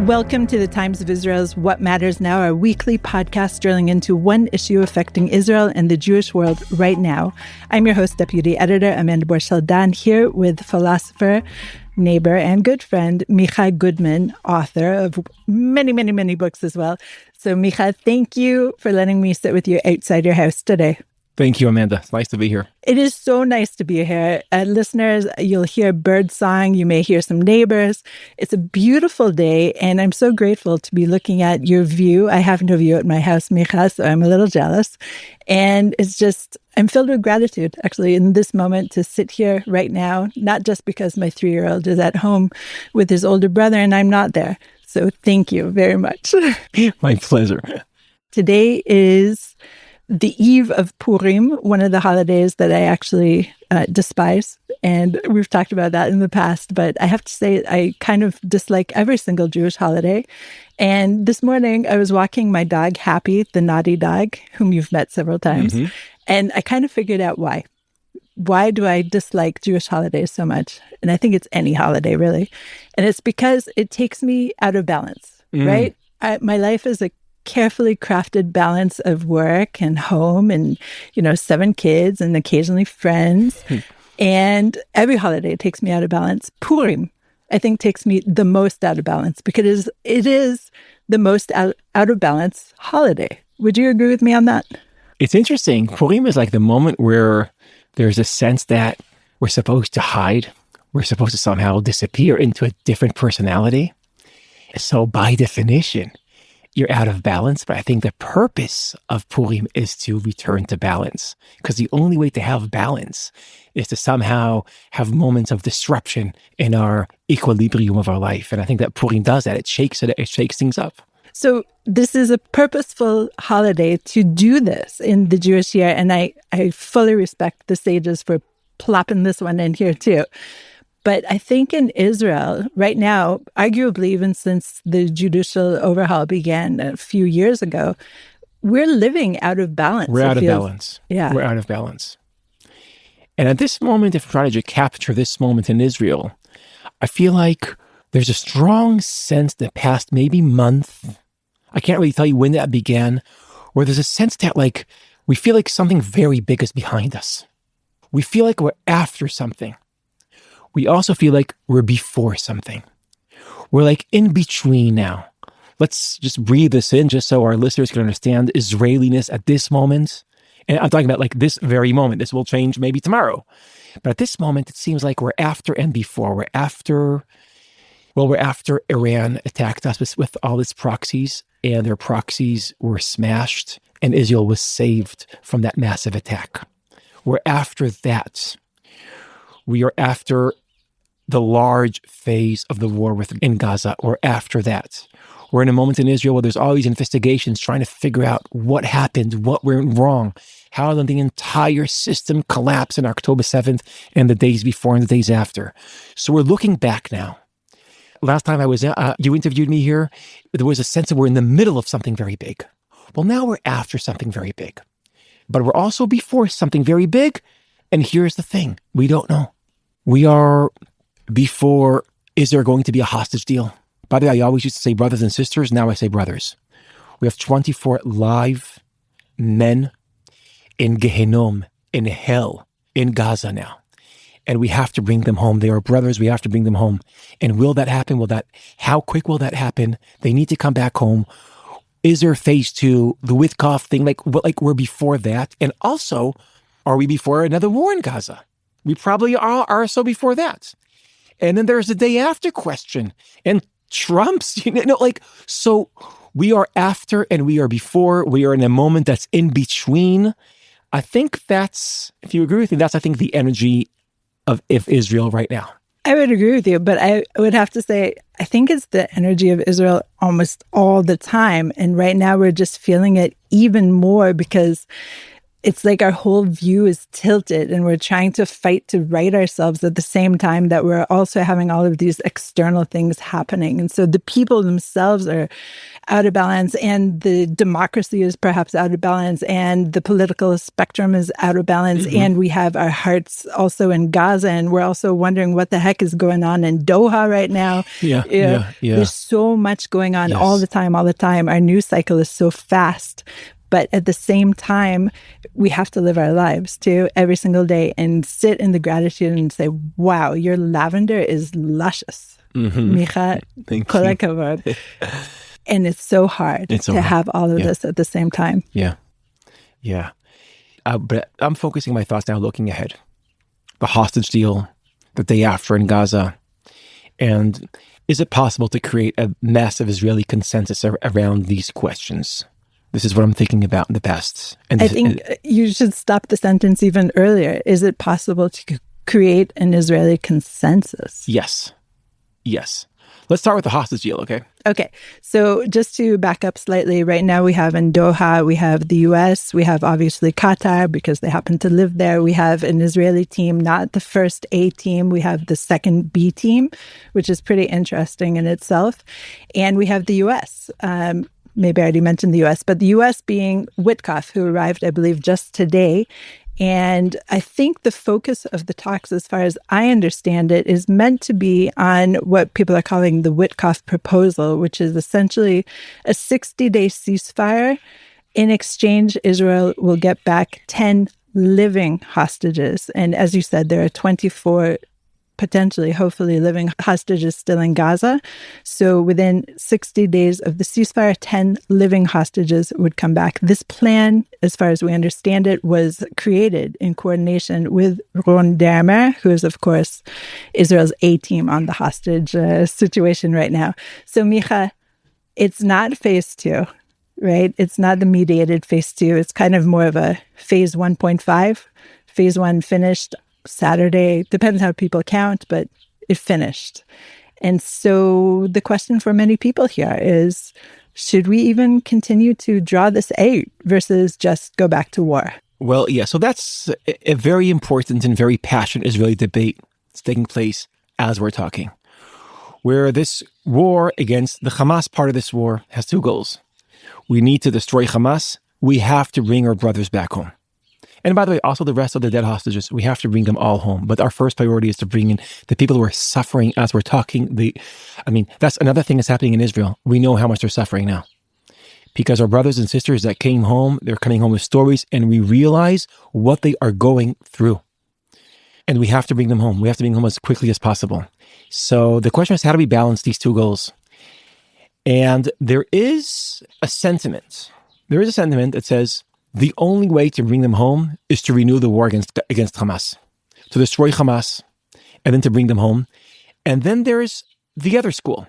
Welcome to the Times of Israel's What Matters Now, our weekly podcast drilling into one issue affecting Israel and the Jewish world right now. I'm your host, Deputy Editor Amanda Borshel-Dan, here with philosopher, neighbor, and good friend, Micah Goodman, author of many, many, many books as well. So, Micah, thank you for letting me sit with you outside your house today. Thank you, Amanda. It's nice to be here. It is so nice to be here. Listeners, you'll hear bird song. You may hear some neighbors. It's a beautiful day, and I'm so grateful to be looking at your view. I have no view at my house, Micah, so I'm a little jealous. And it's just, I'm filled with gratitude, actually, in this moment to sit here right now, not just because my 3-year-old is at home with his older brother and I'm not there. So thank you very much. My pleasure. Today is the eve of Purim, one of the holidays that I actually despise. And we've talked about that in the past, but I have to say I kind of dislike every single Jewish holiday. And this morning I was walking my dog, Happy, the naughty dog, whom you've met several times. Mm-hmm. And I kind of figured out why. Why do I dislike Jewish holidays so much? And I think it's any holiday, really. And it's because it takes me out of balance, right? My life is a carefully crafted balance of work and home and, 7 kids and occasionally friends. And every holiday takes me out of balance. Purim, I think, takes me the most out of balance because it is the most out of balance holiday. Would you agree with me on that? It's interesting. Purim is like the moment where there's a sense that we're supposed to hide. We're supposed to somehow disappear into a different personality. So by definition, you're out of balance. But I think the purpose of Purim is to return to balance, because the only way to have balance is to somehow have moments of disruption in our equilibrium of our life. And I think that Purim does that. It shakes things up. So this is a purposeful holiday to do this in the Jewish year. And I fully respect the sages for plopping this one in here too. But I think in Israel right now, arguably even since the judicial overhaul began a few years ago, we're living out of balance. We're out of balance. Yeah. We're out of balance. And at this moment, if I try to capture this moment in Israel, I feel like there's a strong sense the past maybe month, I can't really tell you when that began, where there's a sense that we feel like something very big is behind us. We feel like we're after something. We also feel like we're before something. We're in between now. Let's just breathe this in just so our listeners can understand Israeliness at this moment. And I'm talking about this very moment. This will change maybe tomorrow. But at this moment, it seems like we're after and before. We're after Iran attacked us with all its proxies, and their proxies were smashed, and Israel was saved from that massive attack. We're after that. We are after the large phase of the war in Gaza, or after that. We're in a moment in Israel where there's all these investigations trying to figure out what happened, what went wrong, how did the entire system collapse on October 7th and the days before and the days after. So we're looking back now. Last time I was, you interviewed me here, there was a sense that we're in the middle of something very big. Well, now we're after something very big. But we're also before something very big. And here's the thing. We don't know. We are before, is there going to be a hostage deal? By the way, I always used to say brothers and sisters. Now I say brothers. We have 24 live men in Gehinnom, in hell, in Gaza now. And we have to bring them home. They are brothers. We have to bring them home. And will that happen? How quick will that happen? They need to come back home. Is there phase 2, the Witkoff thing? We're before that. And also, are we before another war in Gaza? We probably are so before that. And then there's the day after question. And Trump's, so we are after and we are before. We are in a moment that's in between. I think that's, if you agree with me, that's, I think, the energy of Israel right now. I would agree with you, but I would have to say, I think it's the energy of Israel almost all the time. And right now we're just feeling it even more because it's like our whole view is tilted and we're trying to fight to right ourselves at the same time that we're also having all of these external things happening. And so the people themselves are out of balance, and the democracy is perhaps out of balance, and the political spectrum is out of balance. And we have our hearts also in Gaza, and we're also wondering what the heck is going on in Doha right now. Yeah. There's so much going on all the time. Our news cycle is so fast. But at the same time, we have to live our lives too every single day and sit in the gratitude and say, wow, your lavender is luscious. Micah, kol hakavod. And it's so hard to have all of this at the same time. Yeah. But I'm focusing my thoughts now looking ahead. The hostage deal, the day after in Gaza. And is it possible to create a massive Israeli consensus around these questions? This is what I'm thinking about in the past. And I think you should stop the sentence even earlier. Is it possible to create an Israeli consensus? Yes. Let's start with the hostage deal, okay? Okay. So just to back up slightly, right now we have in Doha, we have the U.S., we have obviously Qatar because they happen to live there. We have an Israeli team, not the first A team. We have the second B team, which is pretty interesting in itself. And we have the U.S., maybe I already mentioned the U.S., but the U.S. being Witkoff, who arrived, I believe, just today. And I think the focus of the talks, as far as I understand it, is meant to be on what people are calling the Witkoff proposal, which is essentially a 60-day ceasefire. In exchange, Israel will get back 10 living hostages. And as you said, there are 24 potentially, hopefully, living hostages still in Gaza. So within 60 days of the ceasefire, 10 living hostages would come back. This plan, as far as we understand it, was created in coordination with Ron Dermer, who is, of course, Israel's A-team on the hostage situation right now. So, Micah, it's not phase 2, right? It's not the mediated phase 2. It's kind of more of a phase 1.5. Phase 1 finished Saturday, depends how people count, but it finished. And so the question for many people here is, should we even continue to draw this out versus just go back to war? Well, yeah, so that's a very important and very passionate Israeli debate that's taking place as we're talking, where this war against the Hamas part of this war has two goals. We need to destroy Hamas. We have to bring our brothers back home. And by the way, also the rest of the dead hostages, we have to bring them all home. But our first priority is to bring in the people who are suffering as we're talking. That's another thing that's happening in Israel. We know how much they're suffering now. Because our brothers and sisters that came home, they're coming home with stories, and we realize what they are going through. And we have to bring them home. We have to bring them home as quickly as possible. So the question is, how do we balance these two goals? And there is a sentiment. There is a sentiment that says, the only way to bring them home is to renew the war against Hamas, to destroy Hamas, and then to bring them home. And then there's the other school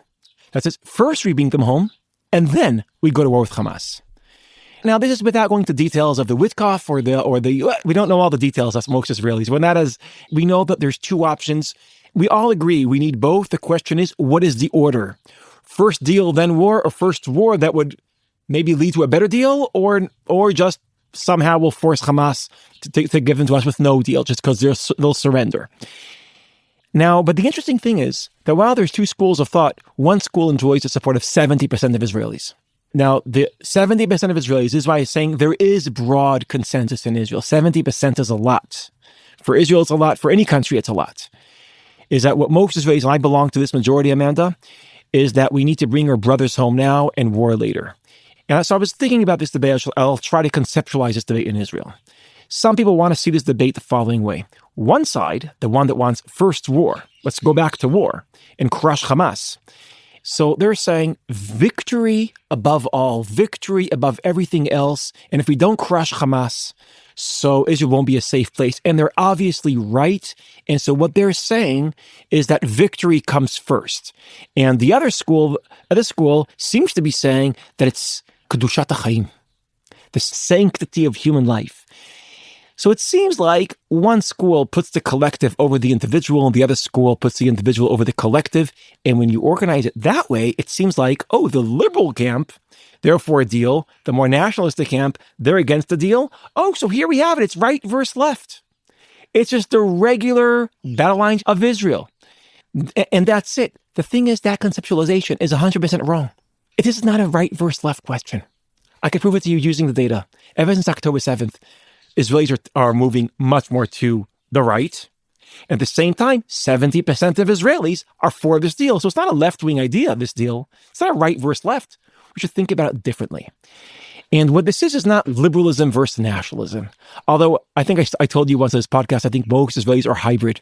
that says, first we bring them home, and then we go to war with Hamas. Now, this is without going to details of the Witkoff or the we don't know all the details as most Israelis. We know that there's two options. We all agree we need both. The question is, what is the order? First deal, then war, or first war that would maybe lead to a better deal, or just somehow will force Hamas to give them to us with no deal just because they'll surrender. Now, but the interesting thing is that while there's two schools of thought, one school enjoys the support of 70% of Israelis. Now, the 70% of Israelis is why I'm saying there is broad consensus in Israel. 70% is a lot. For Israel, it's a lot. For any country, it's a lot. Is that what most Israelis, and I belong to this majority, Amanda, is that we need to bring our brothers home now and war later. And so I was thinking about this debate. I'll try to conceptualize this debate in Israel. Some people want to see this debate the following way. One side, the one that wants first war, let's go back to war and crush Hamas. So they're saying victory above all, victory above everything else. And if we don't crush Hamas, so Israel won't be a safe place. And they're obviously right. And so what they're saying is that victory comes first. And the other school seems to be saying that it's Kedushat HaChaim, the sanctity of human life. So it seems like one school puts the collective over the individual and the other school puts the individual over the collective. And when you organize it that way, it seems like, oh, the liberal camp, they're for a deal. The more nationalistic camp, they're against the deal. Oh, so here we have it. It's right versus left. It's just the regular battle lines of Israel. And that's it. The thing is, that conceptualization is 100% wrong. It is not a right versus left question. I can prove it to you using the data. Ever since October 7th, Israelis are moving much more to the right. At the same time, 70% of Israelis are for this deal. So it's not a left-wing idea, this deal. It's not a right versus left. We should think about it differently. And what this is not liberalism versus nationalism. Although I think I told you once on this podcast, I think most Israelis are hybrid.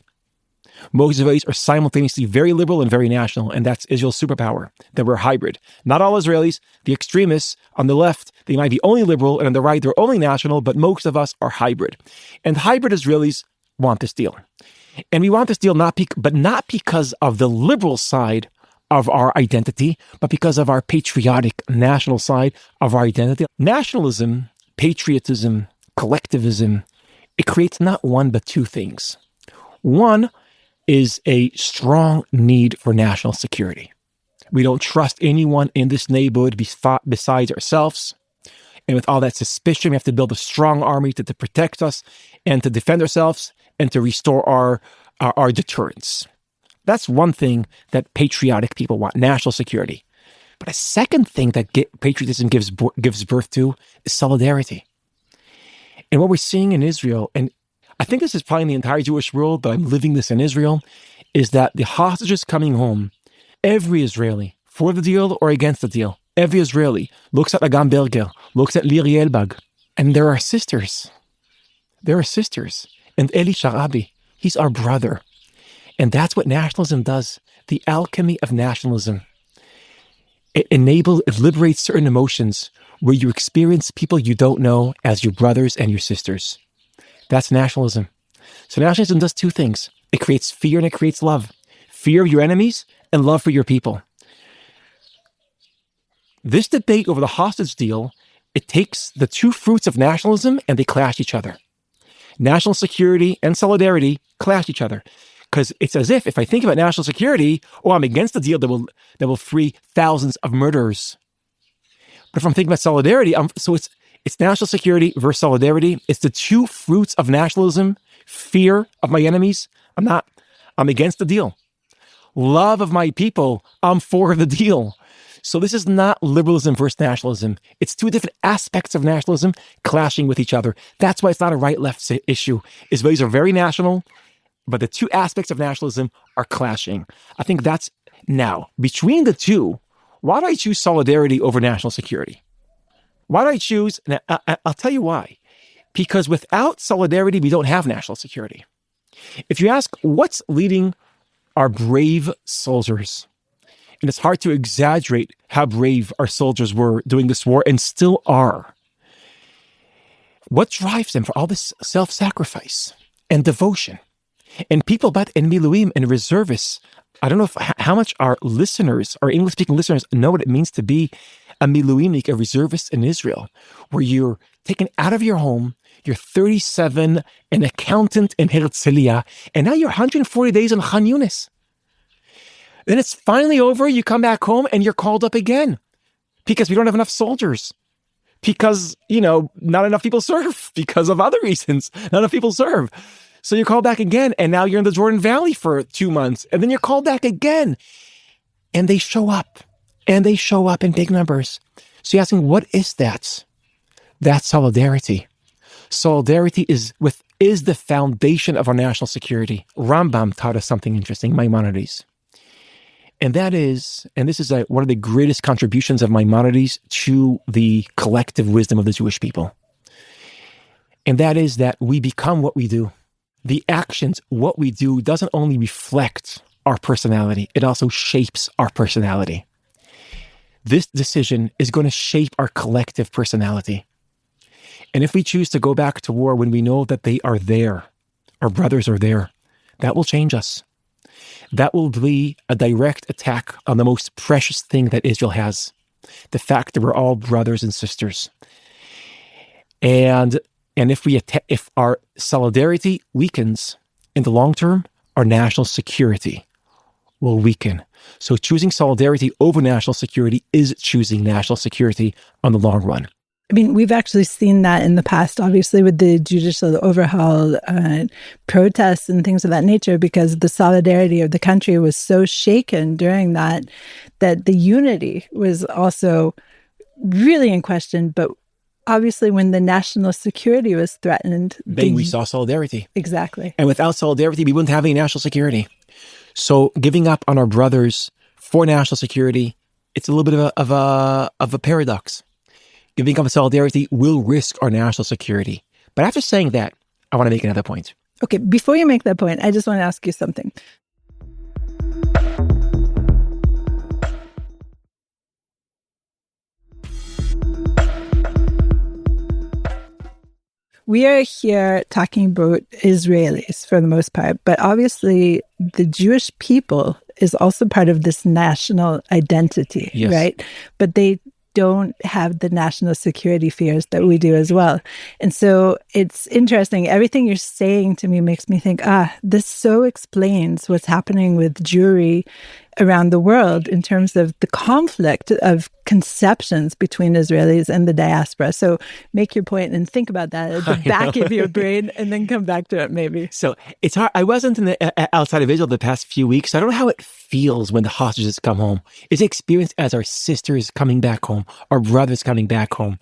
Most Israelis are simultaneously very liberal and very national, and that's Israel's superpower, that we're hybrid. Not all Israelis, the extremists on the left, they might be only liberal, and on the right, they're only national, but most of us are hybrid. And hybrid Israelis want this deal. And we want this deal not because of the liberal side of our identity, but because of our patriotic national side of our identity. Nationalism, patriotism, collectivism, it creates not one but two things. One is a strong need for national security. We don't trust anyone in this neighborhood besides ourselves. And with all that suspicion, we have to build a strong army to protect us and to defend ourselves and to restore our deterrence. That's one thing that patriotic people want, national security. But a second thing that patriotism gives birth to is solidarity. And what we're seeing in Israel, and I think this is probably in the entire Jewish world, but I'm living this in Israel, is that the hostages coming home, every Israeli, for the deal or against the deal, every Israeli looks at Agam Berger, looks at Liri Elbag, and there are sisters. There are sisters. And Eli Sharabi, he's our brother. And that's what nationalism does. The alchemy of nationalism. It liberates certain emotions where you experience people you don't know as your brothers and your sisters. That's nationalism. So nationalism does two things. It creates fear and it creates love. Fear of your enemies and love for your people. This debate over the hostage deal, it takes the two fruits of nationalism and they clash each other. National security and solidarity clash each other. Because it's as if I think about national security, I'm against the deal that will free thousands of murderers. But if I'm thinking about solidarity, it's national security versus solidarity. It's the two fruits of nationalism, fear of my enemies. I'm against the deal. Love of my people, I'm for the deal. So this is not liberalism versus nationalism. It's two different aspects of nationalism clashing with each other. That's why it's not a right-left issue. Israelis are very national, but the two aspects of nationalism are clashing. I think that's now. Between the two, why do I choose solidarity over national security? Why do I choose? And I'll tell you why. Because without solidarity, we don't have national security. If you ask what's leading our brave soldiers, and it's hard to exaggerate how brave our soldiers were during this war and still are. What drives them for all this self-sacrifice and devotion? And people in Miluim and reservists, I don't know how much our English-speaking listeners know what it means to be a Miluimnik, a reservist in Israel, where you're taken out of your home, you're 37, an accountant in Herzliya, and now you're 140 days in Khan Yunis. Then it's finally over, you come back home, and you're called up again because we don't have enough soldiers. Because, not enough people serve. Because of other reasons, not enough people serve. So you're called back again, and now you're in the Jordan Valley for 2 months, and then you're called back again. And they show up in big numbers. So you're asking, what is that? That's solidarity. Solidarity is the foundation of our national security. Rambam taught us something interesting, Maimonides. And this is one of the greatest contributions of Maimonides to the collective wisdom of the Jewish people. And that is that we become what we do. The actions, what we do, doesn't only reflect our personality, it also shapes our personality. This decision is going to shape our collective personality. And if we choose to go back to war when we know that they are there, our brothers are there, that will change us. That will be a direct attack on the most precious thing that Israel has, the fact that we're all brothers and sisters. And And if our solidarity weakens in the long term, our national security will weaken. So choosing solidarity over national security is choosing national security on the long run. I mean, we've actually seen that in the past, obviously, with the judicial overhaul protests and things of that nature, because the solidarity of the country was so shaken during that the unity was also really in question. But obviously, when the national security was threatened, then we saw solidarity. Exactly. And without solidarity, we wouldn't have any national security. So giving up on our brothers for national security, it's a little bit of a paradox. Giving up on solidarity will risk our national security. But after saying that, I want to make another point. Okay, before you make that point, I just want to ask you something. We are here talking about Israelis for the most part, but obviously the Jewish people is also part of this national identity, yes. Right? But they don't have the national security fears that we do as well. And so it's interesting. Everything you're saying to me makes me think, this so explains what's happening with Jewry around the world in terms of the conflict of conceptions between Israelis and the diaspora. So make your point and think about that at the back of your brain and then come back to it maybe. So it's hard. I wasn't outside of Israel the past few weeks. So I don't know how it feels when the hostages come home. It's experienced as our sisters coming back home, our brothers coming back home.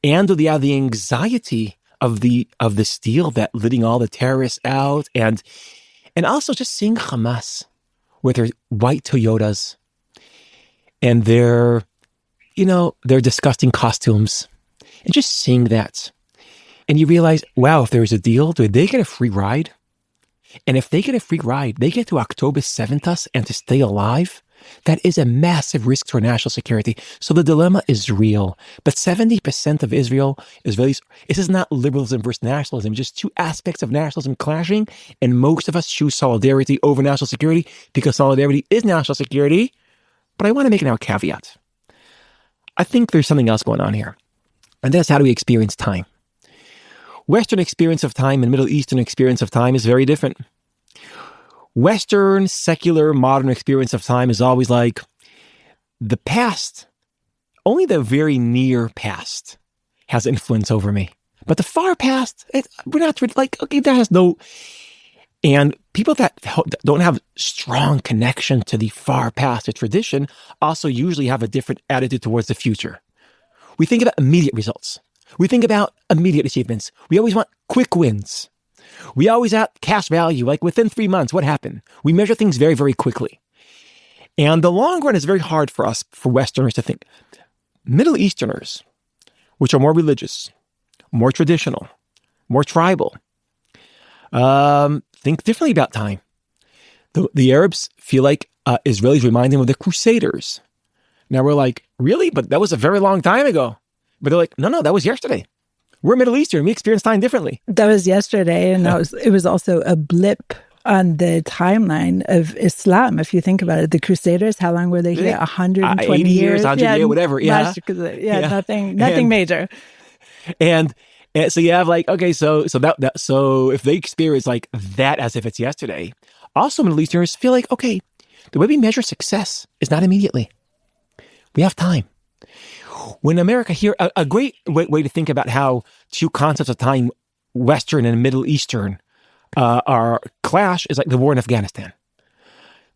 And the anxiety of this deal that letting all the terrorists out and also just seeing Hamas with their white Toyotas and their disgusting costumes, and just seeing that. And you realize, wow, if there's a deal, do they get a free ride? And if they get a free ride, they get to October 7th us and to stay alive. That is a massive risk to our national security. So the dilemma is real. But 70% of Israelis, this is not liberalism versus nationalism, just two aspects of nationalism clashing. And most of us choose solidarity over national security because solidarity is national security. But I want to make now a caveat. I think there's something else going on here. And that's how do we experience time. Western experience of time and Middle Eastern experience of time is very different. Western, secular, modern experience of time is always like the past. Only the very near past has influence over me. But the far past, we're not like, okay, that has no... And people that don't have strong connection to the far past, the tradition, also usually have a different attitude towards the future. We think about immediate results. We think about immediate achievements. We always want quick wins. We always have cash value, like within 3 months, what happened? We measure things very, very quickly. And the long run is very hard for us, for Westerners, to think. Middle Easterners, which are more religious, more traditional, more tribal, think differently about time. The Arabs feel like Israelis remind them of the Crusaders. Now we're like, really? But that was a very long time ago. But they're like, no, that was yesterday. We're Middle Eastern. We experience time differently. That was yesterday, and it was also a blip on the timeline of Islam. If you think about it, the Crusaders, how long were they here? 120 80 years, 100 years, whatever. Yeah, nothing major. And so you have like, okay, so if they experience like that as if it's yesterday, also Middle Easterners feel like, okay, the way we measure success is not immediately. We have time. When America here, a great way to think about how two concepts of time, Western and Middle Eastern, are clash is like the war in Afghanistan.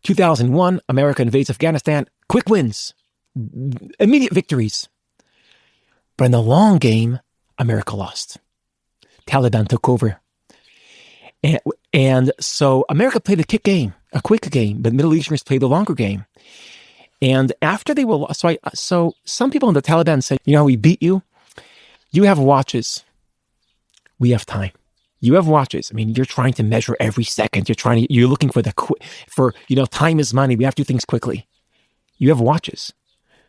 2001, America invades Afghanistan, quick wins, immediate victories. But in the long game, America lost. Taliban took over. And so America played a quick game, but Middle Easterners played the longer game. And after they were lost, so some people in the Taliban said, you know how we beat you? You have watches. We have time. You have watches. I mean, you're trying to measure every second. You're looking for time is money. We have to do things quickly. You have watches.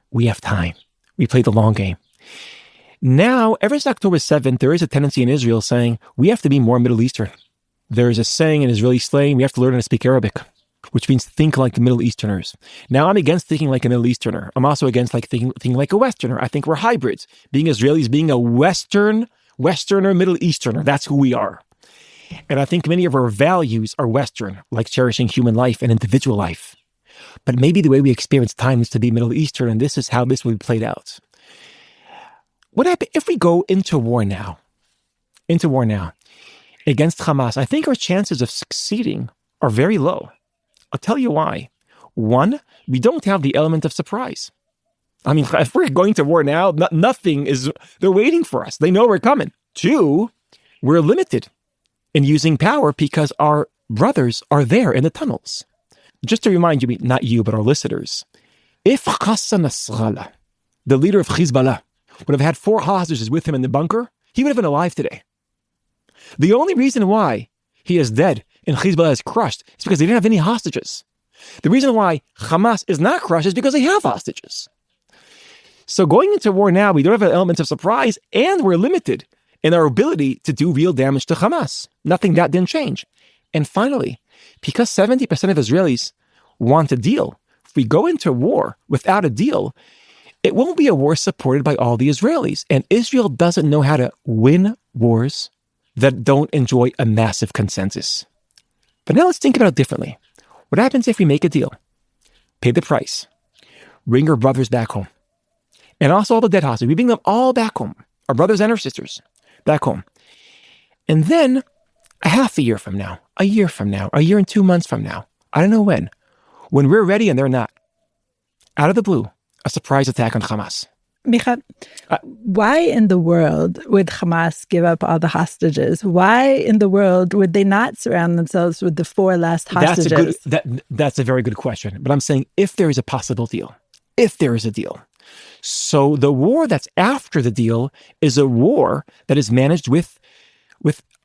We have time. We play the long game. Now, ever since October 7th, there is a tendency in Israel saying, we have to be more Middle Eastern. There is a saying in Israeli slang, we have to learn how to speak Arabic, which means think like the Middle Easterners. Now, I'm against thinking like a Middle Easterner. I'm also against thinking like a Westerner. I think we're hybrids. Being Israelis, being a Western Westerner, Middle Easterner. That's who we are. And I think many of our values are Western, like cherishing human life and individual life. But maybe the way we experience time is to be Middle Eastern, and this is how this will be played out. What happens if we go into war now against Hamas? I think our chances of succeeding are very low. I'll tell you why. One, we don't have the element of surprise. I mean, if we're going to war now, they're waiting for us. They know we're coming. Two, we're limited in using power because our brothers are there in the tunnels. Just to remind you, not you, but our listeners, if Hassan Nasrallah, the leader of Hezbollah, would have had 4 hostages with him in the bunker, he would have been alive today. The only reason why he is dead and Hezbollah is crushed is because they didn't have any hostages. The reason why Hamas is not crushed is because they have hostages. So going into war now, we don't have an element of surprise, and we're limited in our ability to do real damage to Hamas. That didn't change. And finally, because 70% of Israelis want a deal, if we go into war without a deal, it won't be a war supported by all the Israelis. And Israel doesn't know how to win wars that don't enjoy a massive consensus. But now let's think about it differently. What happens if we make a deal, pay the price, bring our brothers back home, and also all the dead hostages? We bring them all back home, our brothers and our sisters back home. And then a half a year from now, a year from now, a year and 2 months from now, I don't know when we're ready and they're not, out of the blue, a surprise attack on Hamas. Micah, why in the world would Hamas give up all the hostages? Why in the world would they not surround themselves with the 4 last hostages? That's a very good question. But I'm saying if there is a possible deal, if there is a deal. So the war that's after the deal is a war that is managed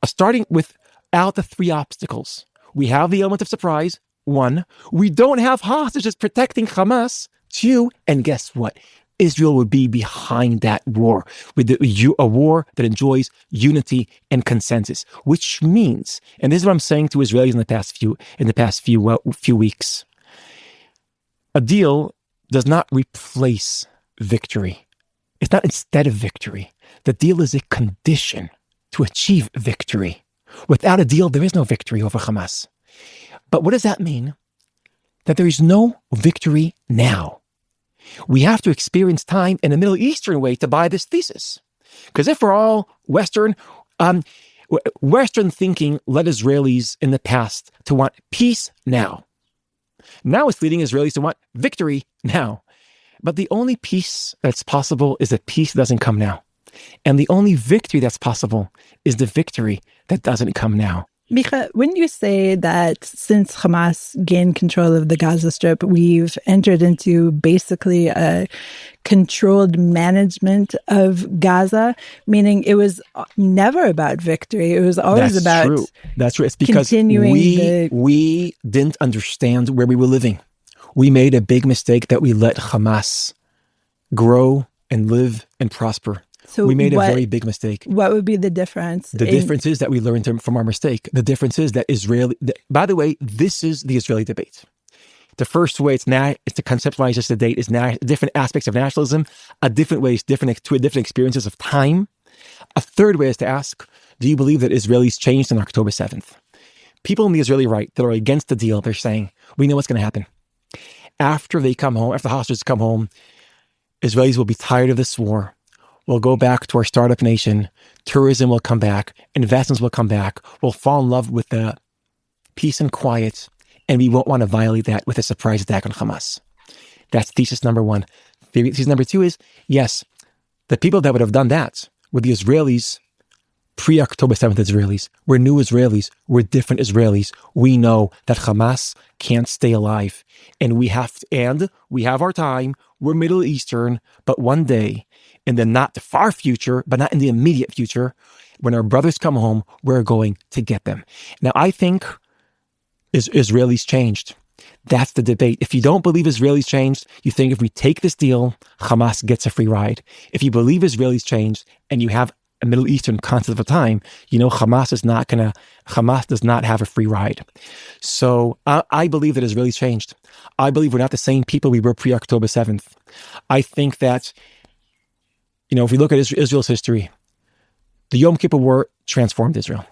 starting without the 3 obstacles. We have the element of surprise. 1, we don't have hostages protecting Hamas. 2, and guess what? Israel would be behind that war, with a war that enjoys unity and consensus, which means, and this is what I'm saying to Israelis in the past few weeks, a deal does not replace victory. It's not instead of victory. The deal is a condition to achieve victory. Without a deal, there is no victory over Hamas. But what does that mean? That there is no victory now. We have to experience time in a Middle Eastern way to buy this thesis. Because if we're all Western thinking led Israelis in the past to want peace now. Now it's leading Israelis to want victory now. But the only peace that's possible is that peace doesn't come now. And the only victory that's possible is the victory that doesn't come now. Micah, wouldn't you say that since Hamas gained control of the Gaza Strip, we've entered into basically a controlled management of Gaza, meaning it was never about victory. It was always about true. That's true. It's because we didn't understand where we were living. We made a big mistake that we let Hamas grow and live and prosper. So we made a very big mistake. What would be the difference? The difference is that we learned from our mistake. The difference is that by the way, this is the Israeli debate. The first way it's to conceptualize this debate is different aspects of nationalism. A different way is different experiences of time. A third way is to ask, do you believe that Israelis changed on October 7th? People in the Israeli right that are against the deal, they're saying, we know what's going to happen. After they come home, after the hostages come home, Israelis will be tired of this war. We'll go back to our startup nation. Tourism will come back. Investments will come back. We'll fall in love with the peace and quiet, and we won't want to violate that with a surprise attack on Hamas. That's thesis number 1. Thesis number 2 is, yes, the people that would have done that were the Israelis, pre-October 7th Israelis. We're new Israelis. We're different Israelis. We know that Hamas can't stay alive. And we have our time. We're Middle Eastern, but one day, in the not far future, but not in the immediate future, when our brothers come home, we're going to get them. Now, I think Israelis changed. That's the debate. If you don't believe Israelis changed, you think if we take this deal, Hamas gets a free ride. If you believe Israelis changed and you have a Middle Eastern concept of time, you know Hamas does not have a free ride. So I believe that Israelis changed. I believe we're not the same people we were pre-October 7th. I think that, if we look at Israel's history, The Yom Kippur War transformed Israel.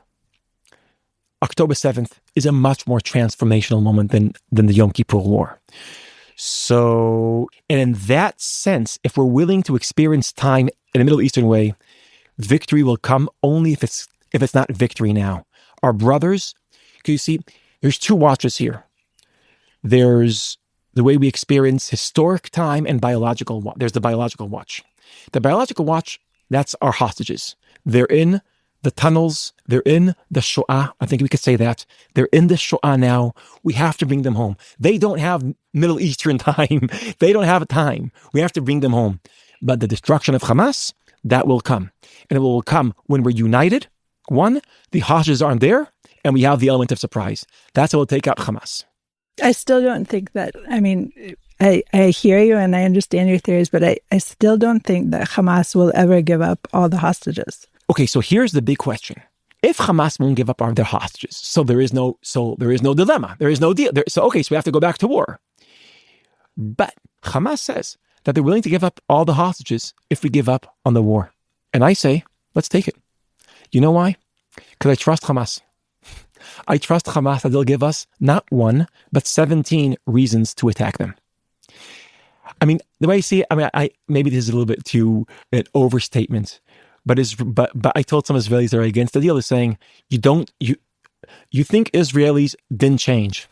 October 7th is a much more transformational moment than the Yom Kippur War. So, and in that sense, if we're willing to experience time in a Middle Eastern way, victory will come only if it's not victory now. Our brothers, because you see, there's two watches here. There's the way we experience historic time and biological watch. There's the biological watch. The biological watch, that's our hostages. They're in the tunnels. They're in the Shoah. I think we could say that. They're in the Shoah now. We have to bring them home. They don't have Middle Eastern time. They don't have time. We have to bring them home. But the destruction of Hamas, that will come. And it will come when we're united. One, the hostages aren't there, and we have the element of surprise. That's how we'll take out Hamas. I still don't think that, I mean, I hear you and I understand your theories, but I still don't think that Hamas will ever give up all the hostages. Okay, so here's the big question. If Hamas won't give up all their hostages, so there is no dilemma. There is no deal. So we have to go back to war. But Hamas says that they're willing to give up all the hostages if we give up on the war. And I say, let's take it. You know why? Because I trust Hamas. I trust Hamas that they'll give us not one, but 17 reasons to attack them. I mean, the way I see it, I maybe this is a little bit too an overstatement, but I told some Israelis that are against the deal is saying you think Israelis didn't change.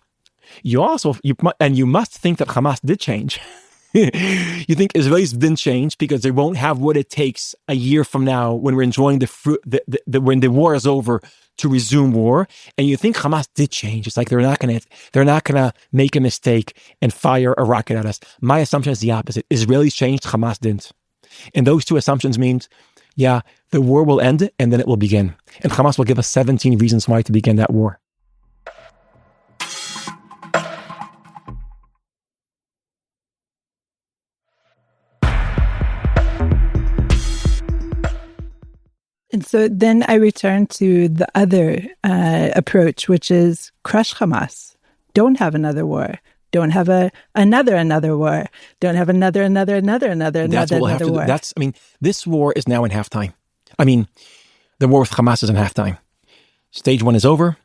You must think that Hamas did change. You think Israelis didn't change because they won't have what it takes a year from now when we're enjoying the fruit, when the war is over, to resume war. And you think Hamas did change. It's like they're not gonna make a mistake and fire a rocket at us. My assumption is the opposite. Israelis changed, Hamas didn't. And those two assumptions means, yeah, the war will end and then it will begin. And Hamas will give us 17 reasons why to begin that war. And so then I return to the other approach, which is crush Hamas. Don't have another war. Don't have another war. Don't have another war. This war is now in halftime. The war with Hamas is in halftime. Stage 1 is over.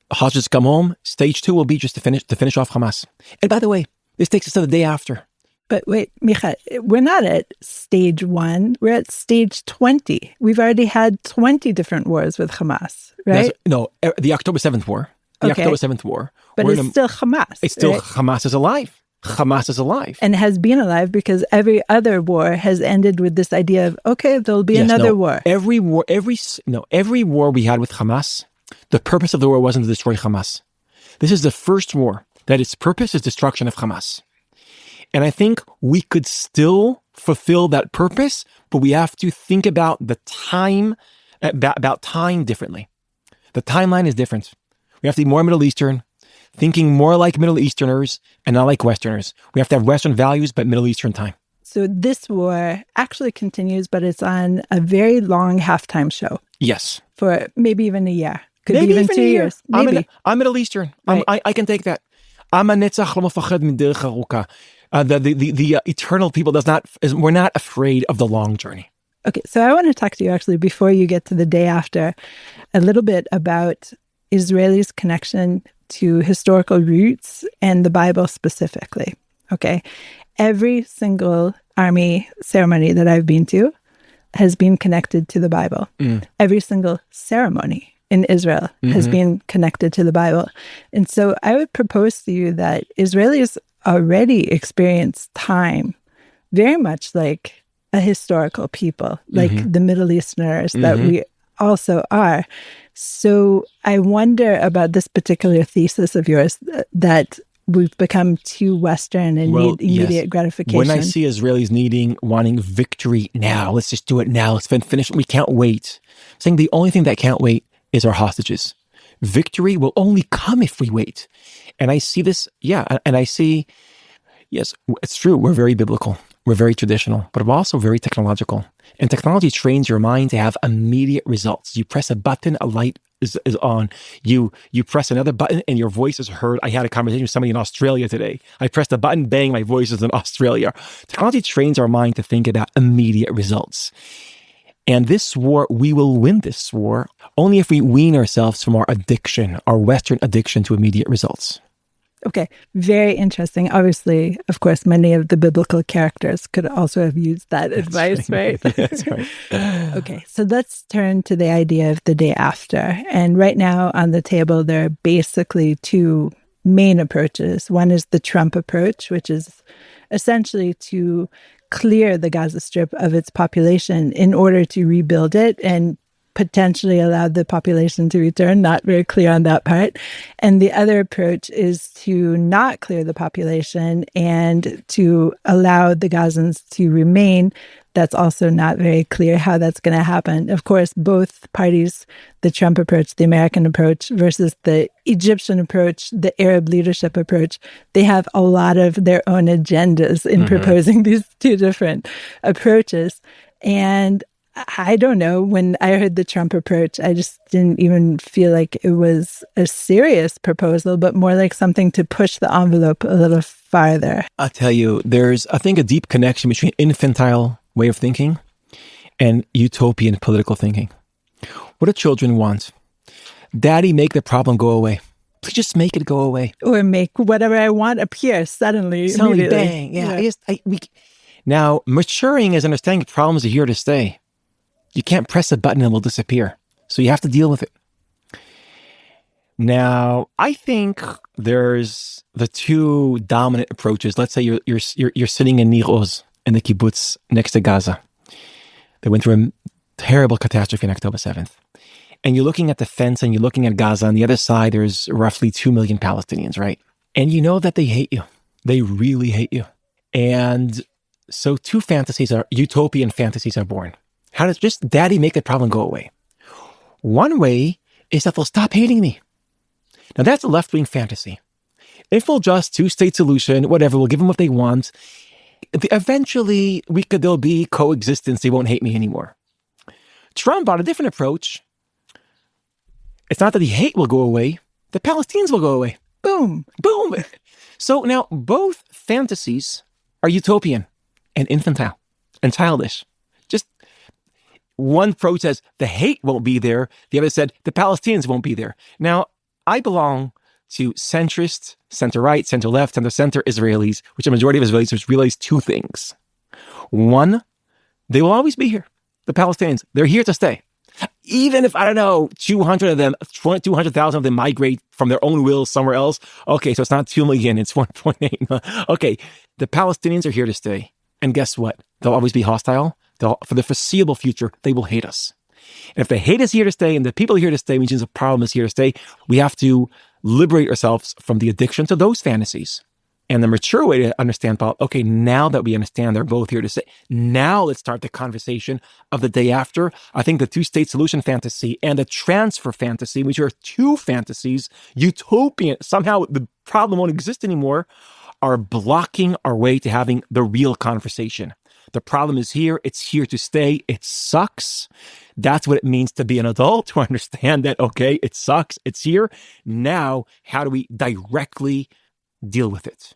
The hostages come home. Stage 2 will be just to finish off Hamas. And by the way, this takes us to the day after. But wait, Micha, we're not at stage 1. We're at stage 20. We've already had 20 different wars with Hamas, right? The October 7th war. October 7th war. But it's still Hamas. It's still, right? Hamas is alive. Hamas is alive. And has been alive because every other war has ended with this idea of, okay, there'll be another war. Every war we had with Hamas, the purpose of the war wasn't to destroy Hamas. This is the first war that its purpose is destruction of Hamas. And I think we could still fulfill that purpose, but we have to think about the time, about time differently. The timeline is different. We have to be more Middle Eastern, thinking more like Middle Easterners and not like Westerners. We have to have Western values, but Middle Eastern time. So this war actually continues, but it's on a very long halftime show. Yes. For maybe even a year. Could be even 2 years. Maybe. I'm Middle Eastern. Right. I can take that. I'm a netzach lo mefachad min derech aruka. The eternal people we're not afraid of the long journey. Okay, so I want to talk to you actually before you get to the day after a little bit about Israelis' connection to historical roots and the Bible specifically. Okay, every single army ceremony that I've been to has been connected to the Bible. Every single ceremony in Israel has been connected to the Bible. And so I would propose to you that Israelis already experience time very much like a historical people, like the Middle Easterners that we also are. So I wonder about this particular thesis of yours that we've become too Western and need immediate gratification. When I see Israelis wanting victory now, let's just do it now. Let's finish. We can't wait. I'm saying the only thing that can't wait is our hostages. Victory will only come if we wait. And I see this, and I see, yes, it's true. We're very biblical. We're very traditional, but we're also very technological. And technology trains your mind to have immediate results. You press a button, a light is on. You press another button and your voice is heard. I had a conversation with somebody in Australia today. I pressed a button, bang, my voice is in Australia. Technology trains our mind to think about immediate results. And this war, we will win this war only if we wean ourselves from our addiction, our Western addiction to immediate results. Okay, very interesting. Obviously, of course, many of the biblical characters could also have used that advice, right? That's right. Okay, so let's turn to the idea of the day after. And right now on the table, there are basically two main approaches. One is the Trump approach, which is essentially to clear the Gaza Strip of its population in order to rebuild it and potentially allow the population to return. Not very clear on that part. And the other approach is to not clear the population and to allow the Gazans to remain. That's also not very clear how that's going to happen. Of course, both parties, the Trump approach, the American approach versus the Egyptian approach, the Arab leadership approach, they have a lot of their own agendas in proposing these two different approaches. And I don't know, when I heard the Trump approach, I just didn't even feel like it was a serious proposal, but more like something to push the envelope a little farther. I'll tell you, there's, I think, a deep connection between infantile way of thinking and utopian political thinking. What do children want? Daddy, make the problem go away. Please just make it go away. Or make whatever I want appear suddenly Bang. Yeah. Now, maturing is understanding problems are here to stay. You can't press a button and it will disappear. So you have to deal with it. Now, I think there's the two dominant approaches. Let's say you're sitting in Nir Oz in the kibbutz next to Gaza. They went through a terrible catastrophe on October 7th. And you're looking at the fence and you're looking at Gaza. On the other side, there's roughly 2 million Palestinians, right? And you know that they hate you. They really hate you. And so utopian fantasies are born. How does just daddy make the problem go away? One way is that they'll stop hating me. Now that's a left-wing fantasy. If we'll just two-state solution, whatever, we'll give them what they want. Eventually, there'll be coexistence. They won't hate me anymore. Trump brought a different approach. It's not that the hate will go away. The Palestinians will go away. Boom. Boom. So now both fantasies are utopian and infantile and childish. Just one approach says the hate won't be there. The other said the Palestinians won't be there. Now, I belong to centrist, center-right, center-left, center-center Israelis, which a majority of Israelis realize two things. One, they will always be here. The Palestinians, they're here to stay. Even if, 200,000 of them migrate from their own will somewhere else. Okay, so it's not 2 million, it's 1.8. Okay, the Palestinians are here to stay. And guess what? They'll always be hostile. For the foreseeable future, they will hate us. And if the hate is here to stay and the people are here to stay, which means the problem is here to stay, we have to liberate ourselves from the addiction to those fantasies. And the mature way to understand, okay, now that we understand they're both here to stay, now let's start the conversation of the day after. I think the two-state solution fantasy and the transfer fantasy, which are two fantasies, utopian, somehow the problem won't exist anymore, are blocking our way to having the real conversation. The problem is here. It's here to stay. It sucks. That's what it means to be an adult, to understand that, okay, it sucks. It's here. Now, how do we directly deal with it?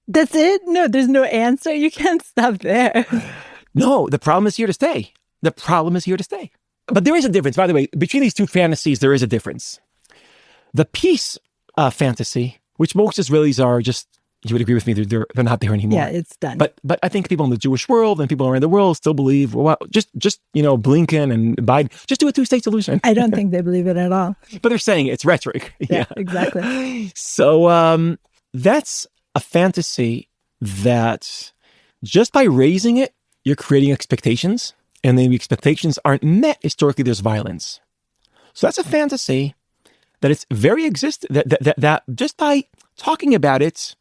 That's it? No, there's no answer. You can't stop there. No, the problem is here to stay. The problem is here to stay. But there is a difference. By the way, between these two fantasies, there is a difference. The peace fantasy, which most Israelis are just, you would agree with me, they're not there anymore. Yeah, it's done. But I think people in the Jewish world and people around the world still believe, well, just Blinken and Biden, just do a two-state solution. I don't think they believe it at all. But they're saying it's rhetoric. Yeah, exactly. So that's a fantasy that just by raising it, you're creating expectations, and then the expectations aren't met. Historically, there's violence. So that's a fantasy that it's very that just by talking about it,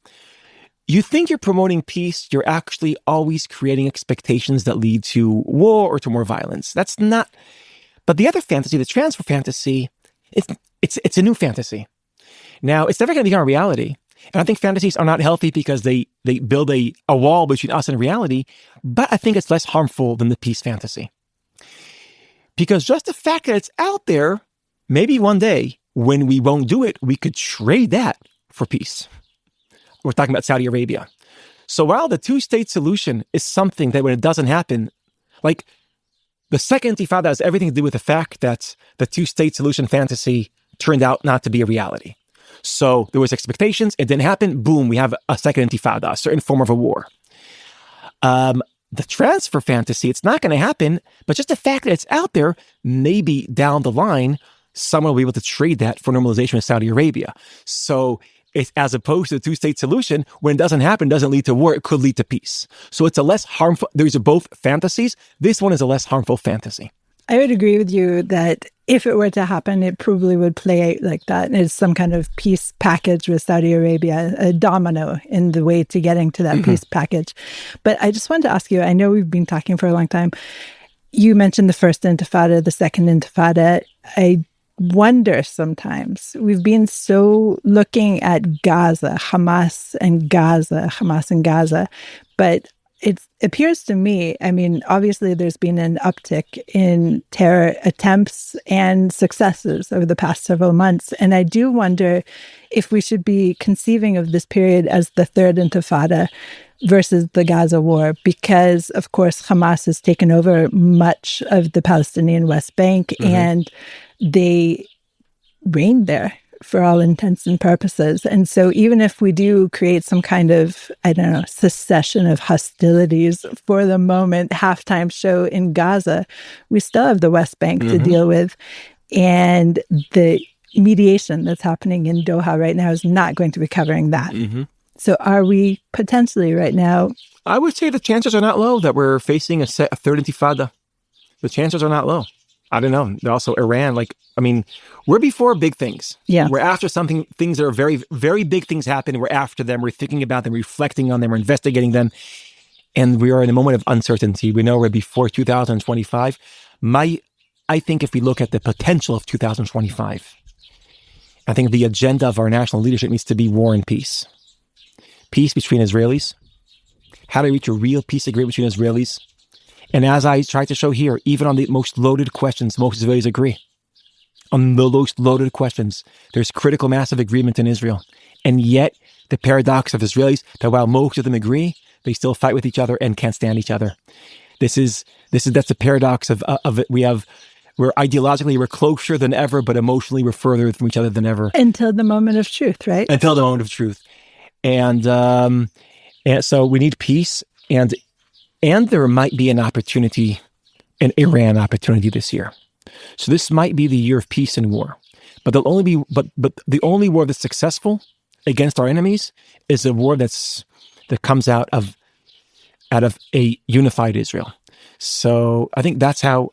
you think you're promoting peace, you're actually always creating expectations that lead to war or to more violence. That's not. But the other fantasy, the transfer fantasy, it's a new fantasy. Now, it's never going to become a reality. And I think fantasies are not healthy because they build a wall between us and reality. But I think it's less harmful than the peace fantasy. Because just the fact that it's out there, maybe one day when we won't do it, we could trade that for peace. We're talking about Saudi Arabia. So while the two-state solution is something that when it doesn't happen, like The second intifada has everything to do with the fact that the two-state solution fantasy turned out not to be a reality. So there was expectations, it didn't happen, boom, we have a second intifada, a certain form of a war. The transfer fantasy, it's not going to happen, but just the fact that it's out there, maybe down the line, someone will be able to trade that for normalization with Saudi Arabia. So it's, as opposed to the two-state solution, when it doesn't happen, doesn't lead to war, it could lead to peace. So it's a less harmful, these are both fantasies. This one is a less harmful fantasy. I would agree with you that if it were to happen, it probably would play out like that. It's some kind of peace package with Saudi Arabia, a domino in the way to getting to that peace package. But I just wanted to ask you, I know we've been talking for a long time. You mentioned the first intifada, the second intifada. I wonder sometimes, we've been so looking at Gaza, Hamas and Gaza, but it appears to me, I mean, obviously there's been an uptick in terror attempts and successes over the past several months. And I do wonder if we should be conceiving of this period as the third intifada versus the Gaza war, because, of course, Hamas has taken over much of the Palestinian West Bank and they reign there for all intents and purposes. And so even if we do create some kind of, I don't know, cessation of hostilities for the moment, halftime show in Gaza, we still have the West Bank to deal with. And the mediation that's happening in Doha right now is not going to be covering that. So are we potentially right now? I would say the chances are not low that we're facing a third intifada. The chances are not low. I don't know. They're also Iran. We're before big things. Yeah. We're after things that are very, very big things happen. We're after them. We're thinking about them, reflecting on them, we're investigating them. And we are in a moment of uncertainty. We know we're before 2025. I think if we look at the potential of 2025, I think the agenda of our national leadership needs to be war and peace. Peace between Israelis. How to reach a real peace agreement between Israelis. And as I tried to show here, even on the most loaded questions, most Israelis agree. On the most loaded questions, there's critical mass of agreement in Israel. And yet, the paradox of Israelis, that while most of them agree, they still fight with each other and can't stand each other. That's the paradox of it. We're ideologically, we're closer than ever, but emotionally, we're further from each other than ever. Until the moment of truth, right? Until the moment of truth. And so we need peace, and there might be an opportunity, an Iran opportunity this year. So this might be the year of peace and war. But the only war that's successful against our enemies is a war that comes out of a unified Israel. So I think that's how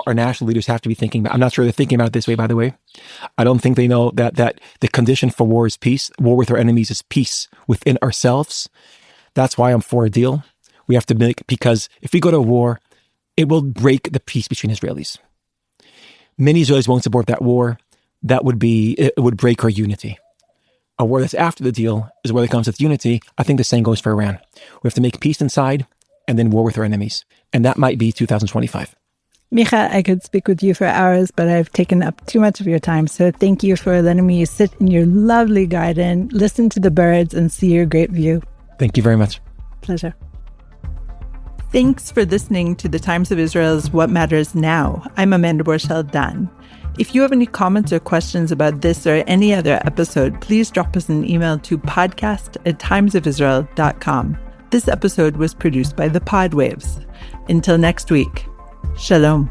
our national leaders have to be thinking about. I'm not sure they're thinking about it this way, by the way. I don't think they know that the condition for war is peace. War with our enemies is peace within ourselves. That's why I'm for a deal. We have to because if we go to war, it will break the peace between Israelis. Many Israelis won't support that war. It would break our unity. A war that's after the deal is where it comes with unity. I think the same goes for Iran. We have to make peace inside and then war with our enemies. And that might be 2025. Micah, I could speak with you for hours, but I've taken up too much of your time. So thank you for letting me sit in your lovely garden, listen to the birds, and see your great view. Thank you very much. Pleasure. Thanks for listening to the Times of Israel's What Matters Now. I'm Amanda Borschel-Dan. If you have any comments or questions about this or any other episode, please drop us an email to podcast@timesofisrael.com. This episode was produced by the Podwaves. Until next week, Shalom.